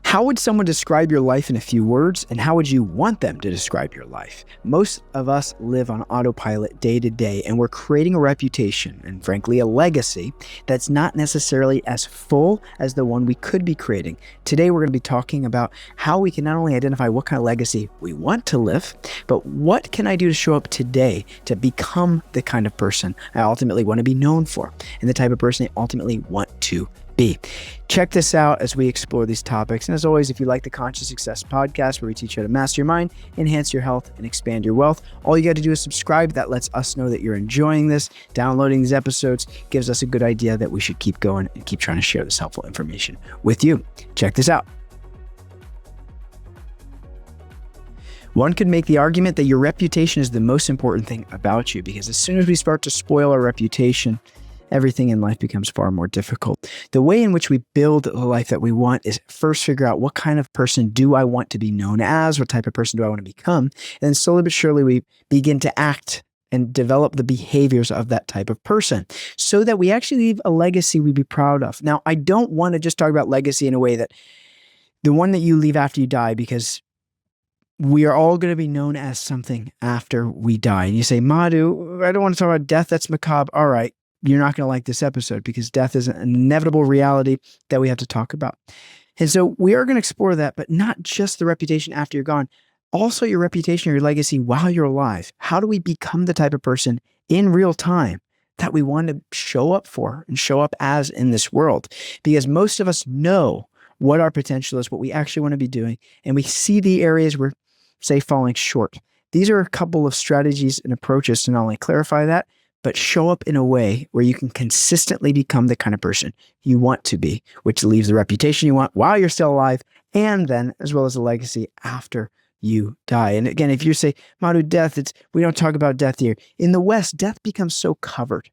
How would someone describe your life in a few words, and how would you want them to describe your life? Most of us live on autopilot day to day, and we're creating a reputation and, frankly, a legacy that's not necessarily as full as the one we could be creating. Today, we're going to be talking about how we can not only identify what kind of legacy we want to live, but what can I do to show up today to become the kind of person I ultimately want to be known for, and the type of person I ultimately want to be. Check this out as we explore these topics. And as always, if you like the Conscious Success podcast, where we teach you how to master your mind, enhance your health, and expand your wealth, all you got to do is subscribe. That lets us know that you're enjoying this. Downloading these episodes gives us a good idea that we should keep going and keep trying to share this helpful information with you. Check this out. One could make the argument that your reputation is the most important thing about you, because as soon as we start to spoil our reputation, everything in life becomes far more difficult. The way in which we build the life that we want is first figure out what kind of person do I want to be known as, what type of person do I want to become, and then slowly but surely we begin to act and develop the behaviors of that type of person so that we actually leave a legacy we'd be proud of. Now, I don't want to just talk about legacy in a way that the one that you leave after you die, because we are all going to be known as something after we die. And you say, Madhu, I don't want to talk about death. That's macabre. All right. You're not going to like this episode because death is an inevitable reality that we have to talk about. And so we are going to explore that, but not just the reputation after you're gone, also your reputation, your legacy while you're alive. How do we become the type of person in real time that we want to show up for and show up as in this world? Because most of us know what our potential is, what we actually want to be doing, and we see the areas we're, say, falling short. These are a couple of strategies and approaches to not only clarify that, but show up in a way where you can consistently become the kind of person you want to be, which leaves the reputation you want while you're still alive, and then as well as a legacy after you die. And again, if you say, Madhu, death, we don't talk about death here. In the West, death becomes so covered.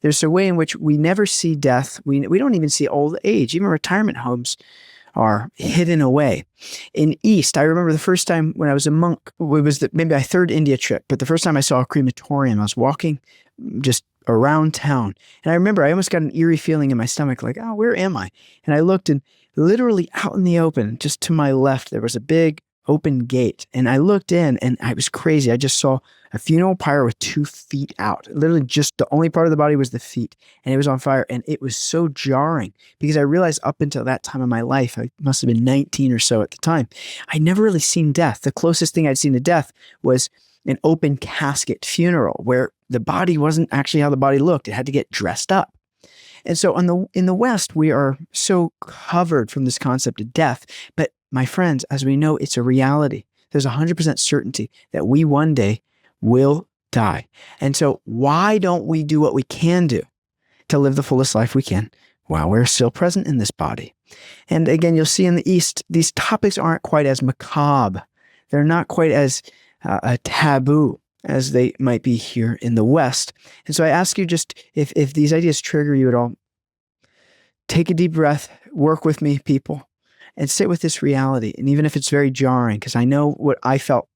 There's a way in which we never see death. We don't even see old age. Even retirement homes are hidden away. In East, I remember the first time when I was a monk, it was maybe my third India trip, but the first time I saw a crematorium, I was walking just around town. And I remember I almost got an eerie feeling in my stomach, like, oh, where am I? And I looked, and literally out in the open, just to my left, there was a big open gate. And I looked in, and I was crazy. I just saw a funeral pyre with 2 feet out. Literally just the only part of the body was the feet, and it was on fire. And it was so jarring because I realized up until that time in my life, I must have been 19 or so at the time, I'd never really seen death. The closest thing I'd seen to death was an open casket funeral where the body wasn't actually how the body looked. It had to get dressed up. And so in the West, we are so covered from this concept of death. But my friends, as we know, it's a reality. There's 100% certainty that we one day will die. And so why don't we do what we can do to live the fullest life we can while we're still present in this body? And again, you'll see in the East, these topics aren't quite as macabre. They're not quite as a taboo as they might be here in the West. And so I ask you, just if these ideas trigger you at all, take a deep breath, work with me, people, and sit with this reality. And even if it's very jarring, because I know what I felt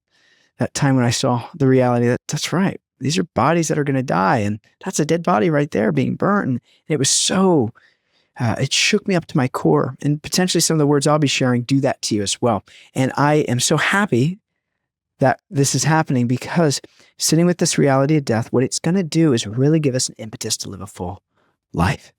that time when I saw the reality, that's right. These are bodies that are going to die, and that's a dead body right there being burnt. And it was so, it shook me up to my core. And potentially some of the words I'll be sharing do that to you as well. And I am so happy that this is happening, because sitting with this reality of death, what it's going to do is really give us an impetus to live a full life.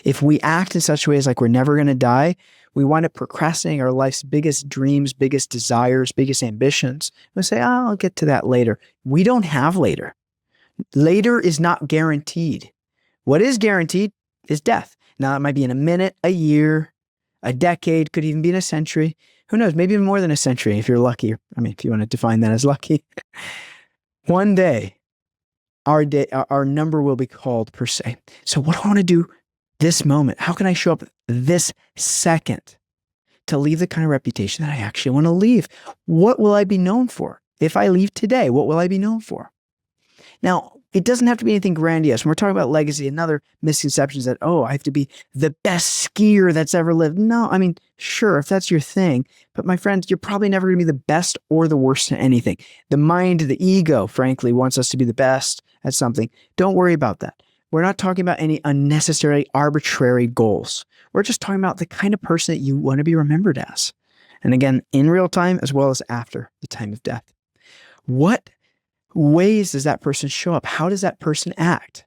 If we act in such ways like we're never going to die, we wind up procrastinating our life's biggest dreams, biggest desires, biggest ambitions. We say, oh, I'll get to that later. We don't have later. Later is not guaranteed. What is guaranteed is death. Now, it might be in a minute, a year, a decade, could even be in a century. Who knows? Maybe even more than a century if you're lucky. I mean, if you want to define that as lucky. One day, our number will be called, per se. So what do I want to do this moment? How can I show up this second to leave the kind of reputation that I actually want to leave? What will I be known for? If I leave today, what will I be known for? Now, it doesn't have to be anything grandiose. When we're talking about legacy, another misconception is that, oh, I have to be the best skier that's ever lived. No, I mean, sure, if that's your thing. But my friend, you're probably never going to be the best or the worst at anything. The mind, the ego, frankly, wants us to be the best at something. Don't worry about that. We're not talking about any unnecessary, arbitrary goals. We're just talking about the kind of person that you want to be remembered as. And again, in real time as well as after the time of death. What ways does that person show up? How does that person act?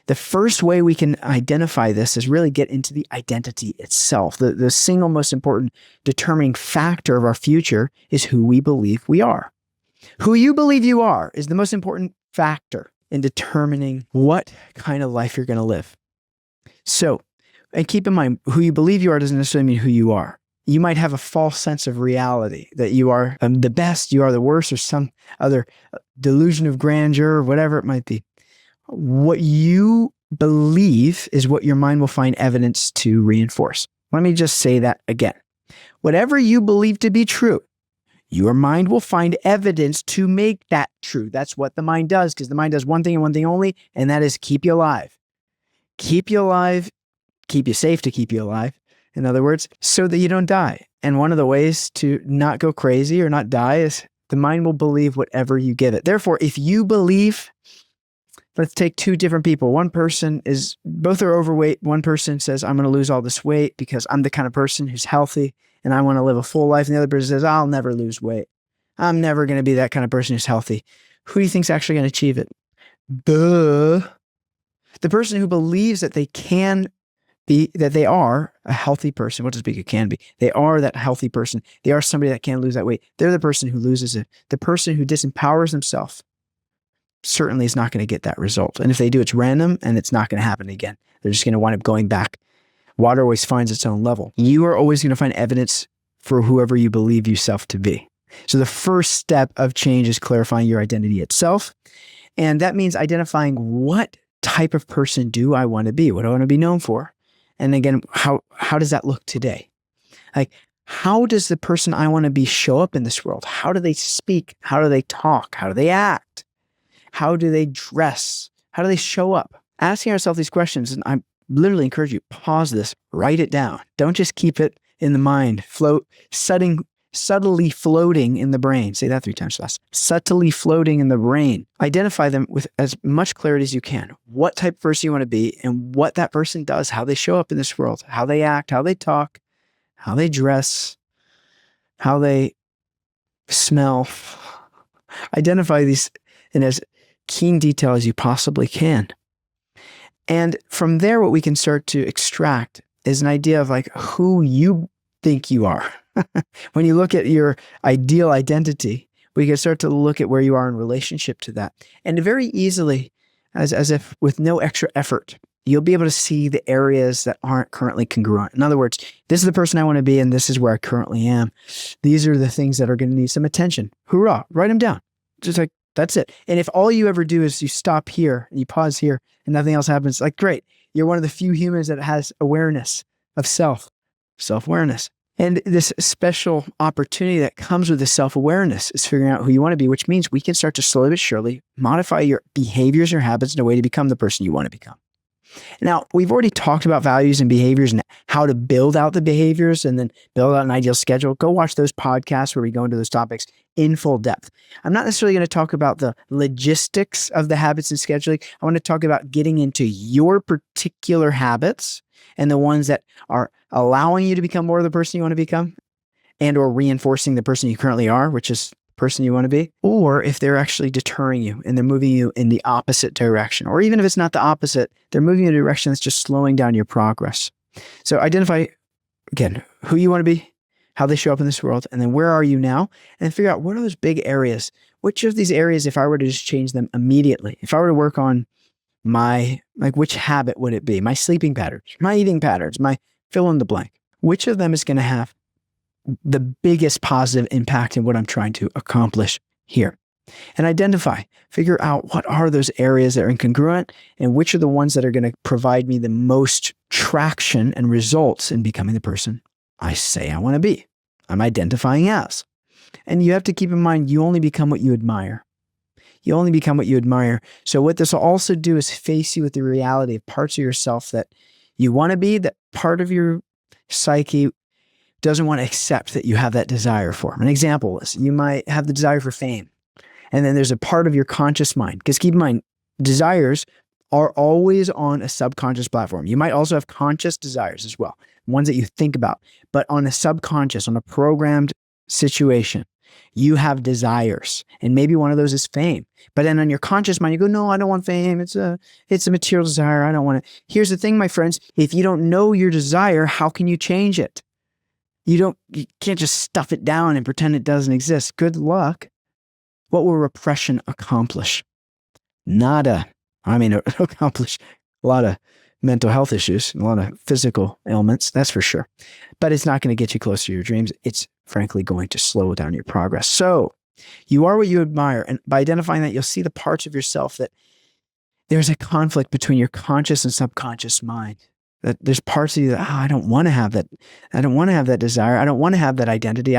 The first way we can identify this is really get into the identity itself. The single most important determining factor of our future is who we believe we are. Who you believe you are is the most important factor in determining what kind of life you're going to live. So, and keep in mind, who you believe you are doesn't necessarily mean who you are. You might have a false sense of reality that you are the best, you are the worst, or some other delusion of grandeur, or whatever it might be. What you believe is what your mind will find evidence to reinforce. Let me just say that again. Whatever you believe to be true, your mind will find evidence to make that true. That's what the mind does, because the mind does one thing and one thing only, and that is keep you alive. Keep you alive, keep you safe to keep you alive, in other words, so that you don't die. And one of the ways to not go crazy or not die is the mind will believe whatever you give it. Therefore, if you believe, let's take two different people. One person is, both are overweight. One person says, I'm going to lose all this weight because I'm the kind of person who's healthy and I want to live a full life. And the other person says, I'll never lose weight. I'm never going to be that kind of person who's healthy. Who do you think's actually going to achieve it? The person who believes that they can be, that they are a healthy person. What does big it can be? They are that healthy person. They are somebody that can lose that weight. They're the person who loses it. The person who disempowers themselves certainly is not going to get that result. And if they do, it's random and it's not going to happen again. They're just going to wind up going back. Water always finds its own level. You are always going to find evidence for whoever you believe yourself to be. So the first step of change is clarifying your identity itself. And that means identifying what type of person do I want to be? What do I want to be known for? And again, how does that look today? Like, how does the person I want to be show up in this world? How do they speak? How do they talk? How do they act? How do they dress? How do they show up? Asking ourselves these questions, and I literally encourage you, pause this, write it down. Don't just keep it in the mind, subtly floating in the brain. Say that 3 times fast. Subtly floating in the brain. Identify them with as much clarity as you can. What type of person you want to be and what that person does, how they show up in this world, how they act, how they talk, how they dress, how they smell. Identify these in as keen detail as you possibly can. And from there, what we can start to extract is an idea of like who you think you are. When you look at your ideal identity, we can start to look at where you are in relationship to that. And very easily, as if with no extra effort, you'll be able to see the areas that aren't currently congruent. In other words, this is the person I want to be, and this is where I currently am. These are the things that are going to need some attention. Hoorah, write them down. Just like, that's it. And if all you ever do is you stop here and you pause here and nothing else happens, like, great. You're one of the few humans that has awareness of self-awareness. And this special opportunity that comes with this self-awareness is figuring out who you want to be, which means we can start to slowly but surely modify your behaviors or habits in a way to become the person you want to become. Now, we've already talked about values and behaviors and how to build out the behaviors and then build out an ideal schedule. Go watch those podcasts where we go into those topics in full depth. I'm not necessarily going to talk about the logistics of the habits and scheduling. I want to talk about getting into your particular habits and the ones that are allowing you to become more of the person you want to become and or reinforcing the person you currently are, which is the person you want to be, or if they're actually deterring you and they're moving you in the opposite direction, or even if it's not the opposite, they're moving you in a direction that's just slowing down your progress. So identify, again, who you want to be, how they show up in this world, and then where are you now, and figure out what are those big areas. Which of these areas, if I were to just change them immediately, if I were to work on which habit would it be? My sleeping patterns, my eating patterns, my fill in the blank. Which of them is going to have the biggest positive impact in what I'm trying to accomplish here? And identify, figure out what are those areas that are incongruent and which are the ones that are going to provide me the most traction and results in becoming the person I say I want to be. I'm identifying as. And you have to keep in mind, you only become what you admire. You only become what you admire. So what this will also do is face you with the reality of parts of yourself that you want to be, that part of your psyche doesn't want to accept that you have that desire for. An example is you might have the desire for fame. And then there's a part of your conscious mind, because keep in mind, desires are always on a subconscious platform. You might also have conscious desires as well, ones that you think about, but on a subconscious, on a programmed situation, you have desires, and maybe one of those is fame. But then on your conscious mind, you go, no, I don't want fame. It's a material desire. I don't want it. Here's the thing, my friends. If you don't know your desire, how can you change it? You can't just stuff it down and pretend it doesn't exist. Good luck. What will repression accomplish? Nada. I mean, it'll accomplish a lot of mental health issues, a lot of physical ailments, that's for sure. But it's not going to get you closer to your dreams. It's frankly going to slow down your progress. So you are what you admire. And by identifying that, you'll see the parts of yourself that there's a conflict between your conscious and subconscious mind. That there's parts of you that, I don't want to have that. I don't want to have that desire. I don't want to have that identity.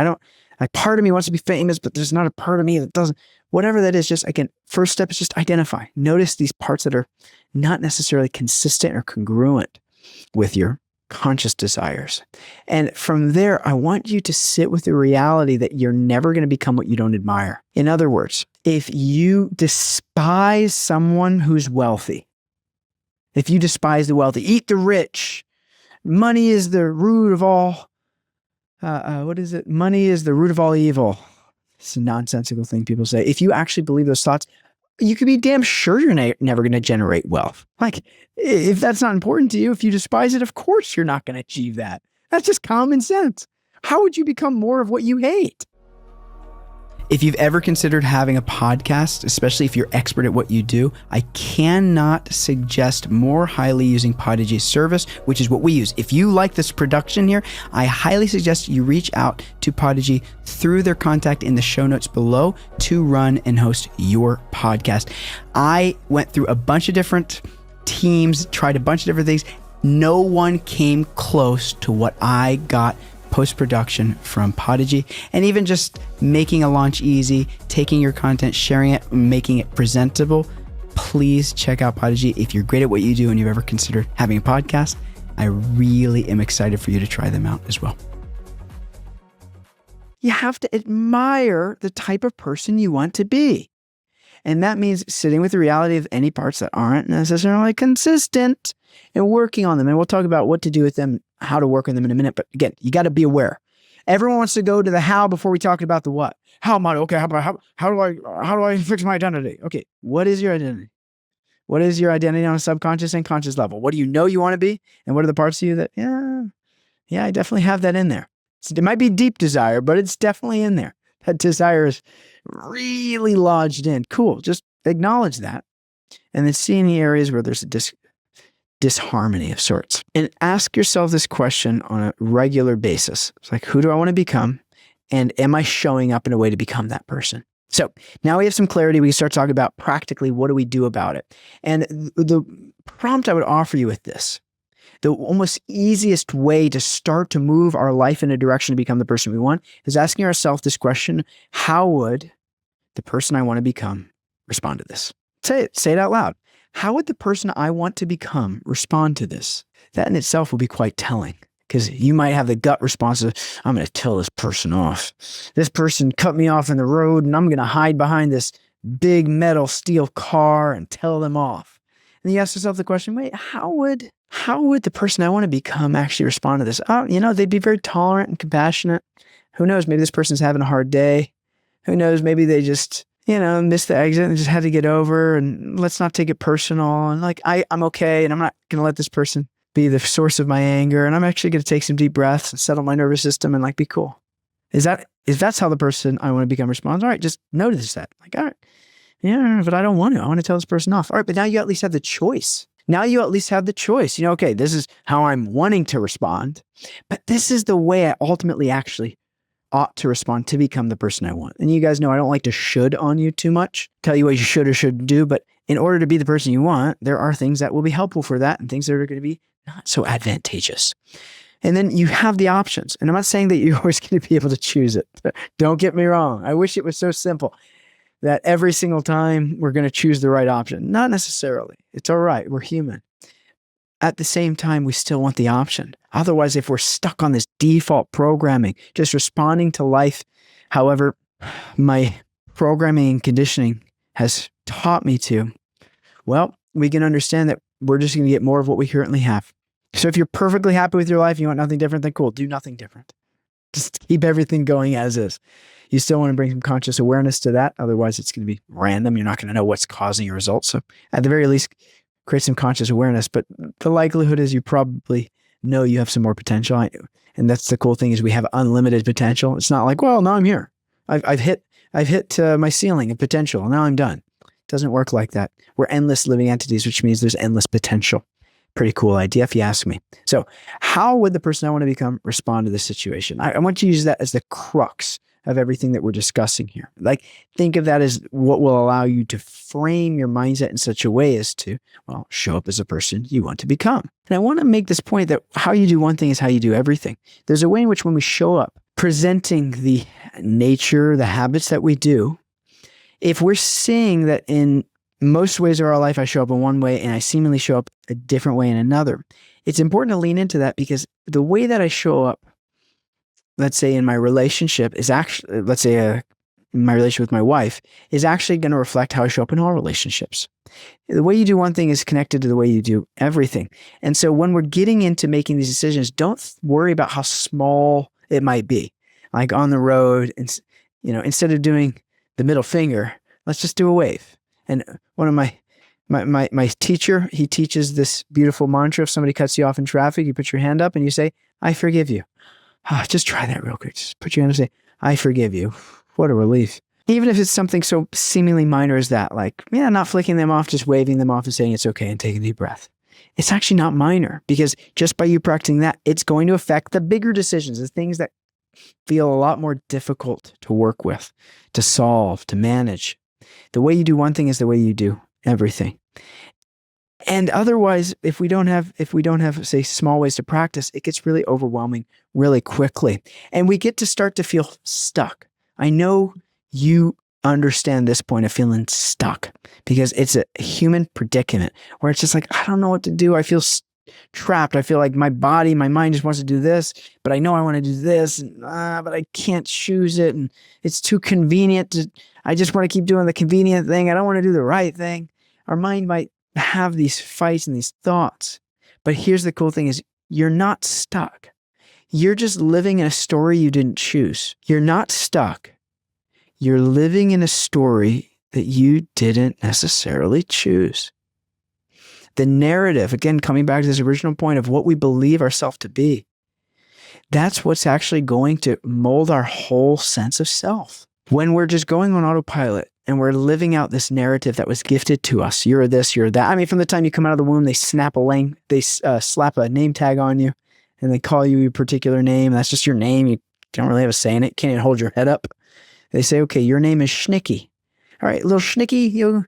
Part of me wants to be famous, but there's not a part of me that doesn't. Whatever that is, just again, first step is just identify. Notice these parts that are not necessarily consistent or congruent with your conscious desires. And from there, I want you to sit with the reality that you're never going to become what you don't admire. In other words, if you despise someone who's wealthy, if you despise the wealthy, eat the rich, money is the root of all, what is it? Money is the root of all evil. It's a nonsensical thing people say. If you actually believe those thoughts, you can be damn sure you're never going to generate wealth. Like, if that's not important to you, if you despise it, of course you're not going to achieve that. That's just common sense. How would you become more of what you hate? If you've ever considered having a podcast, especially if you're expert at what you do, I cannot suggest more highly using Podigy's service, which is what we use. If you like this production here, I highly suggest you reach out to Podigy through their contact in the show notes below to run and host your podcast. I went through a bunch of different teams, tried a bunch of different things. No one came close to what I got post-production from Podigy, and even just making a launch easy, taking your content, sharing it, making it presentable. Please check out Podigy. If you're great at what you do and you've ever considered having a podcast, I really am excited for you to try them out as well. You have to admire the type of person you want to be. And that means sitting with the reality of any parts that aren't necessarily consistent and working on them. And we'll talk about what to do with them, how to work on them in a minute. But again, you got to be aware. Everyone wants to go to the how before we talk about the what. How am I? Okay, how do I fix my identity? Okay, what is your identity? What is your identity on a subconscious and conscious level? What do you know you want to be? And what are the parts of you that, I definitely have that in there. It might be deep desire, but it's definitely in there. That desire is really lodged in. Cool. Just acknowledge that. And then see any areas where there's a disharmony of sorts. And ask yourself this question on a regular basis. It's like, who do I want to become? And am I showing up in a way to become that person? So now we have some clarity. We can start talking about practically what do we do about it. And the prompt I would offer you with this, the almost easiest way to start to move our life in a direction to become the person we want is asking ourselves this question: how would the person I want to become respond to this? Say it out loud. How would the person I want to become respond to this? That in itself will be quite telling, because you might have the gut response of, I'm going to tell this person off. This person cut me off in the road and I'm going to hide behind this big metal steel car and tell them off. And you ask yourself the question, wait, how would the person I want to become actually respond to this? Oh, they'd be very tolerant and compassionate. Who knows? Maybe this person's having a hard day. Who knows? Maybe they just, missed the exit and just had to get over, and let's not take it personal. And I'm okay. And I'm not going to let this person be the source of my anger. And I'm actually going to take some deep breaths and settle my nervous system and be cool. If that's how the person I want to become responds, all right, just notice that. All right. Yeah, but I don't want to. I want to tell this person off. All right, but now you at least have the choice. Okay, this is how I'm wanting to respond, but this is the way I ultimately actually ought to respond to become the person I want. And you guys know I don't like to should on you too much, tell you what you should or shouldn't do, but in order to be the person you want, there are things that will be helpful for that and things that are going to be not so advantageous. And then you have the options. And I'm not saying that you're always going to be able to choose it. Don't get me wrong. I wish it was so simple that every single time we're going to choose the right option. Not necessarily. It's all right. We're human. At the same time, we still want the option. Otherwise, if we're stuck on this default programming, just responding to life, however my programming and conditioning has taught me to, well, we can understand that we're just going to get more of what we currently have. So if you're perfectly happy with your life, you want nothing different, then cool, do nothing different. Just keep everything going as is. You still want to bring some conscious awareness to that. Otherwise, it's going to be random. You're not going to know what's causing your results. So at the very least, create some conscious awareness. But the likelihood is you probably know you have some more potential. And that's the cool thing, is we have unlimited potential. It's not like, well, now I'm here. I've hit my ceiling of potential. And now I'm done. It doesn't work like that. We're endless living entities, which means there's endless potential. Pretty cool idea if you ask me. So how would the person I want to become respond to this situation? I want you to use that as the crux of everything that we're discussing here. Like, think of that as what will allow you to frame your mindset in such a way as to, well, show up as a person you want to become. And I want to make this point that how you do one thing is how you do everything. There's a way in which when we show up, presenting the nature, the habits that we do, if we're seeing that in most ways of our life, I show up in one way and I seemingly show up a different way in another, it's important to lean into that, because the way that I show up, let's say in my relationship, is actually, let's say my relationship with my wife, is actually going to reflect how I show up in all relationships. The way you do one thing is connected to the way you do everything. And so when we're getting into making these decisions, don't worry about how small it might be. Like on the road, and instead of doing the middle finger, let's just do a wave. And one of my teacher, he teaches this beautiful mantra. If somebody cuts you off in traffic, you put your hand up and you say, I forgive you. Just try that real quick. Just put your hand up and say, I forgive you. What a relief. Even if it's something so seemingly minor as that, like, not flicking them off, just waving them off and saying it's okay and taking a deep breath. It's actually not minor, because just by you practicing that, it's going to affect the bigger decisions, the things that feel a lot more difficult to work with, to solve, to manage. The way you do one thing is the way you do everything. And otherwise, if we don't have, say, small ways to practice, it gets really overwhelming really quickly. And we get to start to feel stuck. I know you understand this point of feeling stuck, because it's a human predicament where it's just like, I don't know what to do. I feel trapped. I feel like my mind just wants to do this, but I know I want to do this, but I can't choose it. And it's too convenient. I just want to keep doing the convenient thing. I don't want to do the right thing. Our mind might have these fights and these thoughts. But here's the cool thing, is you're not stuck. You're just living in a story you didn't choose. You're not stuck. You're living in a story that you didn't necessarily choose. The narrative, again, coming back to this original point of what we believe ourselves to be, that's what's actually going to mold our whole sense of self. When we're just going on autopilot and we're living out this narrative that was gifted to us, you're this, you're that. I mean, from the time you come out of the womb, they slap a name tag on you, and they call you a particular name. That's just your name. You don't really have a say in it. Can't even hold your head up. They say, okay, your name is Schnicky. All right, little Schnicky, you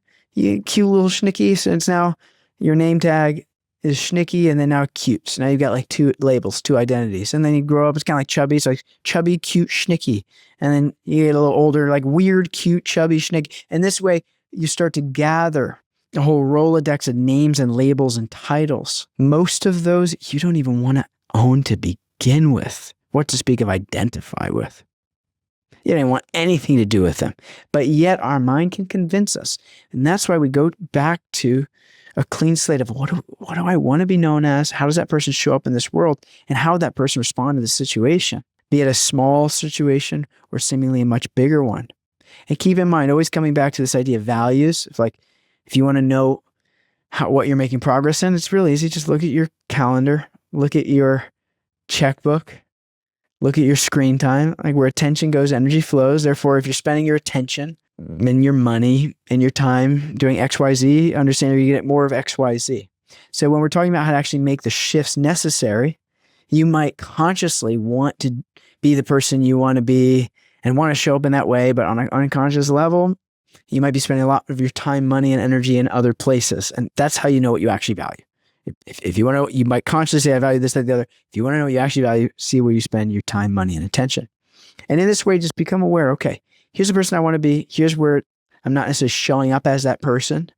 cute little Schnicky. So it's now your name tag is Schnicky, and then now cute. So now you've got like two labels, two identities. And then you grow up, it's kind of like chubby. So like chubby, cute, Schnicky. And then you get a little older, like weird, cute, chubby, Schnicky. And this way you start to gather a whole Rolodex of names and labels and titles. Most of those you don't even want to own to begin with. What to speak of identify with. You don't want anything to do with them. But yet our mind can convince us. And that's why we go back to a clean slate of what do I want to be known as? How does that person show up in this world? And how would that person respond to the situation? Be it a small situation or seemingly a much bigger one. And keep in mind, always coming back to this idea of values. If you want to know what you're making progress in, it's really easy. Just look at your calendar, look at your checkbook, look at your screen time. Like, where attention goes, energy flows. Therefore, if you're spending your attention and your money and your time doing XYZ, understand you're going to get more of XYZ. So when we're talking about how to actually make the shifts necessary, you might consciously want to be the person you want to be and want to show up in that way. But on an unconscious level, you might be spending a lot of your time, money, and energy in other places. And that's how you know what you actually value. If you want to know, you might consciously say, I value this, that, the other. If you want to know what you actually value, see where you spend your time, money, and attention. And in this way, just become aware, okay, here's the person I want to be. Here's where I'm not necessarily showing up as that person.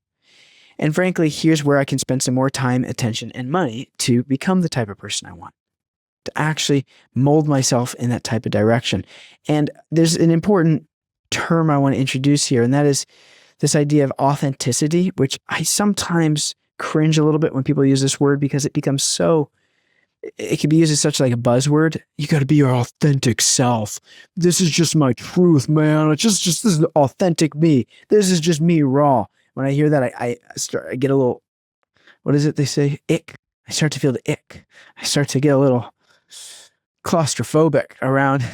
And frankly, here's where I can spend some more time, attention, and money to become the type of person I want, to actually mold myself in that type of direction. And there's an important term I want to introduce here, and that is this idea of authenticity, which I sometimes cringe a little bit when people use this word because it becomes so, it can be used as such like a buzzword. You got to be your authentic self. This is just my truth, man. It's just this is authentic me. This is just me raw. When I hear that, I get a little, what is it they say? Ick. I start to feel the ick. I start to get a little claustrophobic around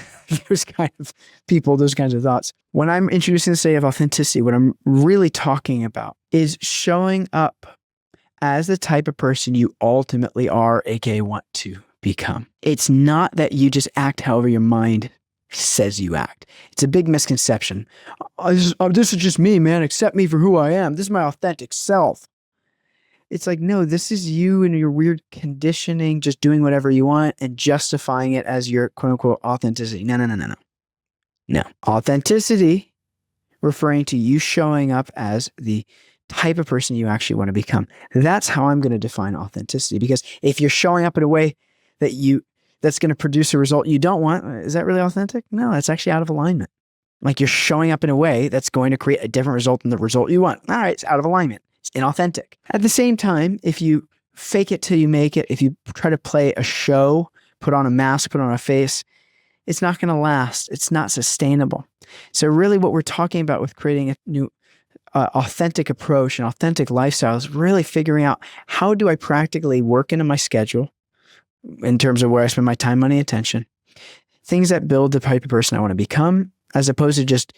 those kind of people, those kinds of thoughts. When I'm introducing this idea of authenticity, what I'm really talking about is showing up as the type of person you ultimately are, aka want to become. It's not that you just act however your mind says you act. It's a big misconception. This is just me, man. Accept me for who I am. This is my authentic self. It's like, no, this is you and your weird conditioning, just doing whatever you want and justifying it as your quote unquote authenticity. No. No. Authenticity, referring to you showing up as the type of person you actually want to become. That's how I'm going to define authenticity. Because if you're showing up in a way that's going to produce a result you don't want, is that really authentic? No, that's actually out of alignment. Like you're showing up in a way that's going to create a different result than the result you want. All right, it's out of alignment. It's inauthentic. At the same time, if you fake it till you make it, if you try to play a show, put on a mask, put on a face, it's not going to last. It's not sustainable. So really what we're talking about with creating a new authentic approach and authentic lifestyle is really figuring out how do I practically work into my schedule in terms of where I spend my time, money, attention, things that build the type of person I want to become, as opposed to just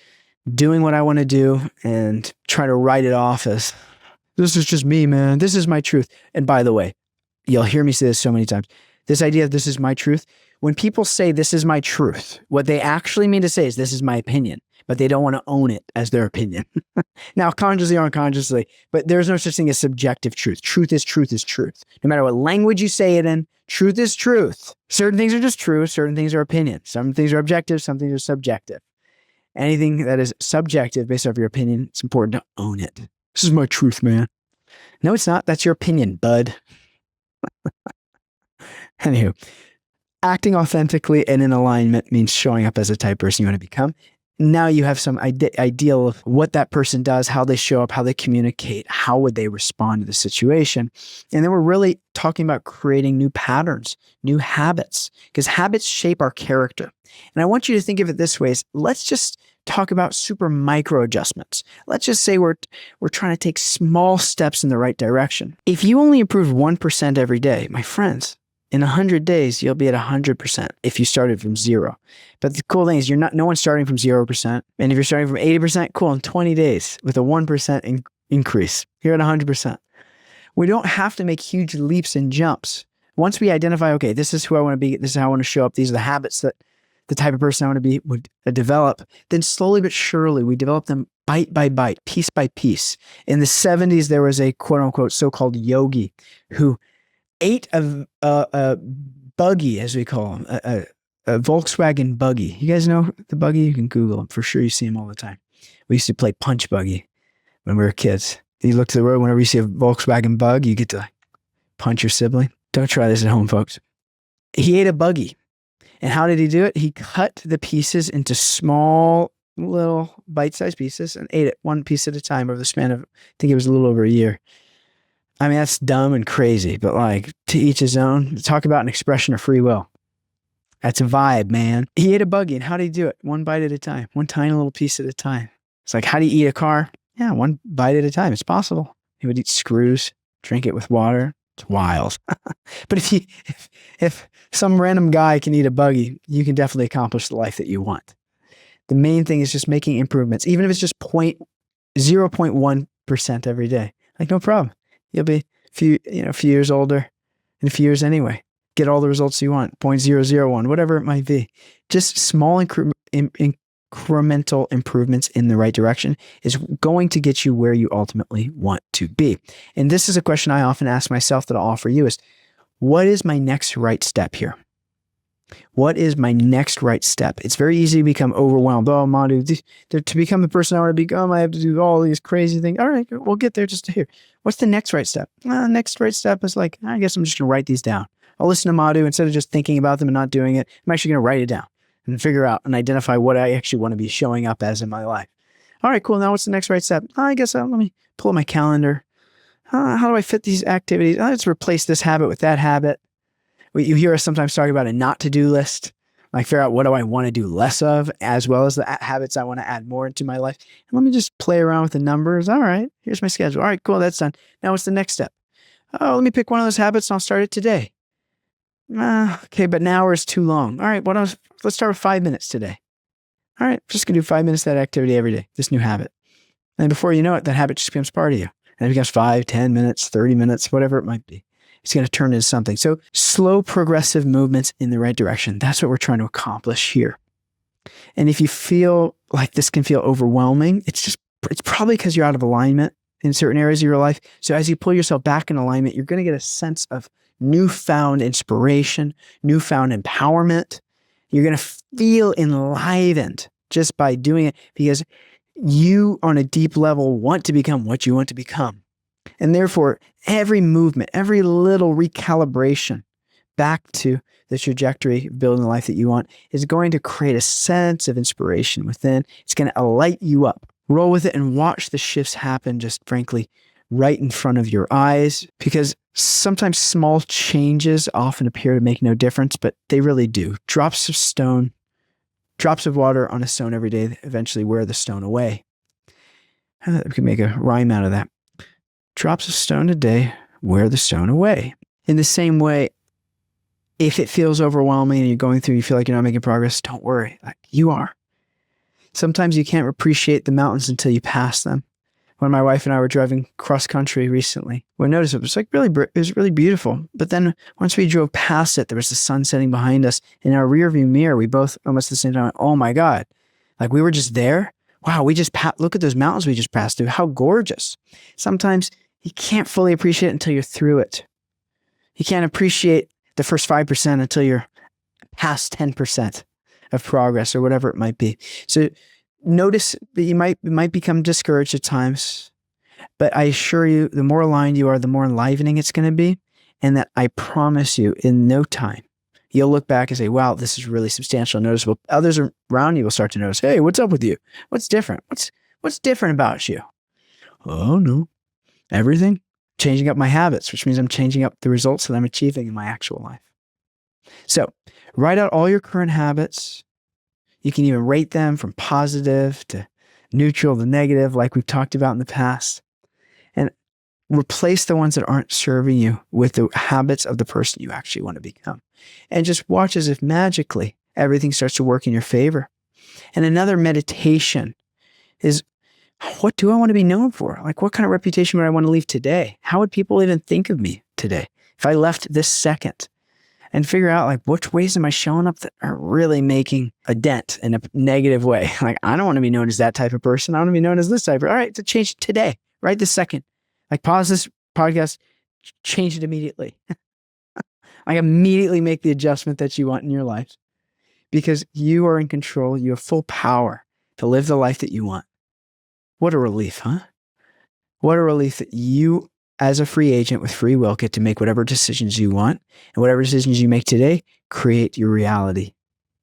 doing what I want to do and try to write it off as, this is just me, man. This is my truth. And by the way, you'll hear me say this so many times. This idea of this is my truth. When people say this is my truth, what they actually mean to say is this is my opinion, but they don't want to own it as their opinion. Now, consciously or unconsciously, but there's no such thing as subjective truth. Truth is truth is truth. No matter what language you say it in, truth is truth. Certain things are just true. Certain things are opinion. Some things are objective. Some things are subjective. Anything that is subjective based off your opinion, it's important to own it. This is my truth, man. No, it's not. That's your opinion, bud. Anywho, acting authentically and in alignment means showing up as a type of person you want to become. Now you have some ideal of what that person does, how they show up, how they communicate, how would they respond to the situation. And then we're really talking about creating new patterns, new habits, because habits shape our character. And I want you to think of it this way: let's just talk about super micro adjustments. Let's just say we're trying to take small steps in the right direction. If you only improve 1% every day, my friends, in 100 days, you'll be at 100% if you started from zero. But the cool thing is no one's starting from 0%. And if you're starting from 80%, cool, in 20 days with a 1% increase, you're at 100%. We don't have to make huge leaps and jumps. Once we identify, okay, this is who I want to be, this is how I want to show up, these are the habits that the type of person I want to be would develop, then slowly but surely we develop them bite by bite, piece by piece. In the 70s, there was a quote unquote so-called yogi who ate a buggy, as we call them, a Volkswagen buggy. You guys know the buggy? You can Google them. For sure you see them all the time. We used to play punch buggy when we were kids. You look to the road, whenever you see a Volkswagen bug, you get to punch your sibling. Don't try this at home, folks. He ate a buggy. And how did he do it? He cut the pieces into small, little bite-sized pieces and ate it one piece at a time over the span of, I think it was a little over a year. I mean, that's dumb and crazy, but like, to each his own. Talk about an expression of free will. That's a vibe, man. He ate a buggy, and how did he do it? One bite at a time, one tiny little piece at a time. It's like, how do you eat a car? Yeah, one bite at a time. It's possible. He would eat screws, drink it with water. It's wild. But if some random guy can eat a buggy, you can definitely accomplish the life that you want. The main thing is just making improvements, even if it's just 0.1% every day. Like, no problem. You'll be a few years older in a few years anyway. Get all the results you want, 0.001, whatever it might be. Just small incremental improvements in the right direction is going to get you where you ultimately want to be. And this is a question I often ask myself that I'll offer you is, what is my next right step here? What is my next right step? It's very easy to become overwhelmed. Oh, Madhu, to become the person I want to become, I have to do all these crazy things. All right, we'll get there just to hear. What's the next right step? Next right step is like, I guess I'm just going to write these down. I'll listen to Madhu instead of just thinking about them and not doing it. I'm actually going to write it down and figure out and identify what I actually want to be showing up as in my life. All right, cool. Now what's the next right step? I guess let me pull up my calendar. How do I fit these activities? Let's replace this habit with that habit. You hear us sometimes talk about a not to-do list. Like figure out what do I want to do less of, as well as the habits I want to add more into my life. And let me just play around with the numbers. All right, here's my schedule. All right, cool, that's done. Now what's the next step? Oh, let me pick one of those habits and I'll start it today. Okay, but an hour is too long. All right, let's start with 5 minutes today. All right, just gonna do 5 minutes of that activity every day, this new habit. And before you know it, that habit just becomes part of you. And it becomes 5, 10 minutes, 30 minutes, whatever it might be. It's going to turn into something. So slow, progressive movements in the right direction. That's what we're trying to accomplish here. And if you feel like this can feel overwhelming, it's probably because you're out of alignment in certain areas of your life. So as you pull yourself back in alignment, you're going to get a sense of newfound inspiration, newfound empowerment. You're going to feel enlivened just by doing it because you, on a deep level, want to become what you want to become. And therefore, every movement, every little recalibration back to the trajectory of building the life that you want is going to create a sense of inspiration within. It's going to light you up. Roll with it and watch the shifts happen just frankly right in front of your eyes, because sometimes small changes often appear to make no difference, but they really do. Drops of water on a stone every day eventually wear the stone away. We can make a rhyme out of that. Drops of stone a day wear the stone away. In the same way, if it feels overwhelming and you feel like you're not making progress, don't worry. You are. Sometimes you can't appreciate the mountains until you pass them. When my wife and I were driving cross country recently, we noticed it was really beautiful. But then once we drove past it, there was the sun setting behind us. In our rearview mirror, we both almost at the same time went, oh my God, we were just there. Wow, look at those mountains we just passed through. How gorgeous. Sometimes you can't fully appreciate it until you're through it. You can't appreciate the first 5% until you're past 10% of progress or whatever it might be. So notice that you might become discouraged at times, but I assure you, the more aligned you are, the more enlivening it's going to be. And that I promise you, in no time, you'll look back and say, wow, this is really substantial and noticeable. Others around you will start to notice, hey, what's up with you? What's different? What's different about you? Oh, no. Everything. Changing up my habits, which means I'm changing up the results that I'm achieving in my actual life. So write out all your current habits. You can even rate them from positive to neutral to negative, like we've talked about in the past. And replace the ones that aren't serving you with the habits of the person you actually want to become. And just watch as if magically everything starts to work in your favor. And another meditation is, what do I want to be known for? What kind of reputation would I want to leave today? How would people even think of me today if I left this second? And figure out which ways am I showing up that are really making a dent in a negative way? I don't want to be known as that type of person. I want to be known as this type. All right, to change it today, right this second. Pause this podcast, change it immediately. Immediately make the adjustment that you want in your life, because you are in control. You have full power to live the life that you want. What a relief, huh? What a relief that you, as a free agent with free will, get to make whatever decisions you want, and whatever decisions you make today, create your reality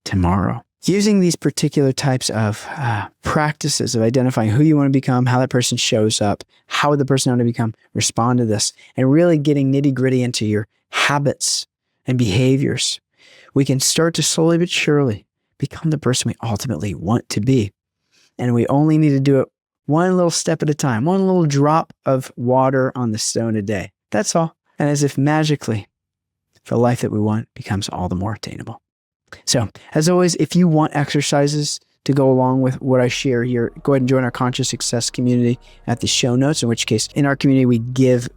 tomorrow. Using these particular types of practices of identifying who you want to become, how that person shows up, how would the person you want to become respond to this, and really getting nitty-gritty into your habits and behaviors, we can start to slowly but surely become the person we ultimately want to be. And we only need to do it one little step at a time, one little drop of water on the stone a day. That's all. And as if magically, the life that we want becomes all the more attainable. So, as always, if you want exercises to go along with what I share here, go ahead and join our Conscious Success community at the show notes, in which case, in our community, we give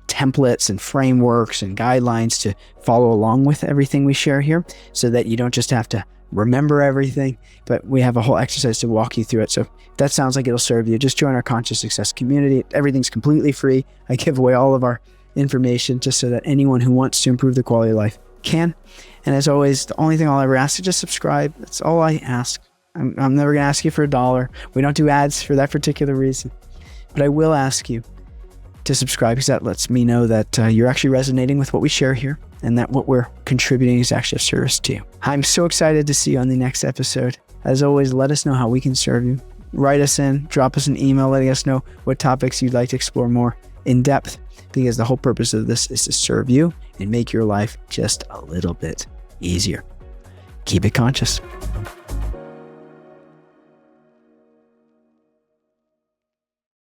templates and frameworks and guidelines to follow along with everything we share here, so that you don't just have to remember everything, but we have a whole exercise to walk you through it. So if that sounds like it'll serve you, just join our Conscious Success community. Everything's completely free. I give away all of our information just so that anyone who wants to improve their quality of life can. And as always, the only thing I'll ever ask is just subscribe. That's all I ask. I'm never going to ask you for $1. We don't do ads for that particular reason. But I will ask you to subscribe, because that lets me know that you're actually resonating with what we share here, and that what we're contributing is actually of service to you. I'm so excited to see you on the next episode. As always, let us know how we can serve you. write us in, drop us an email letting us know what topics you'd like to explore more in depth, because the whole purpose of this is to serve you and make your life just a little bit easier. Keep it conscious.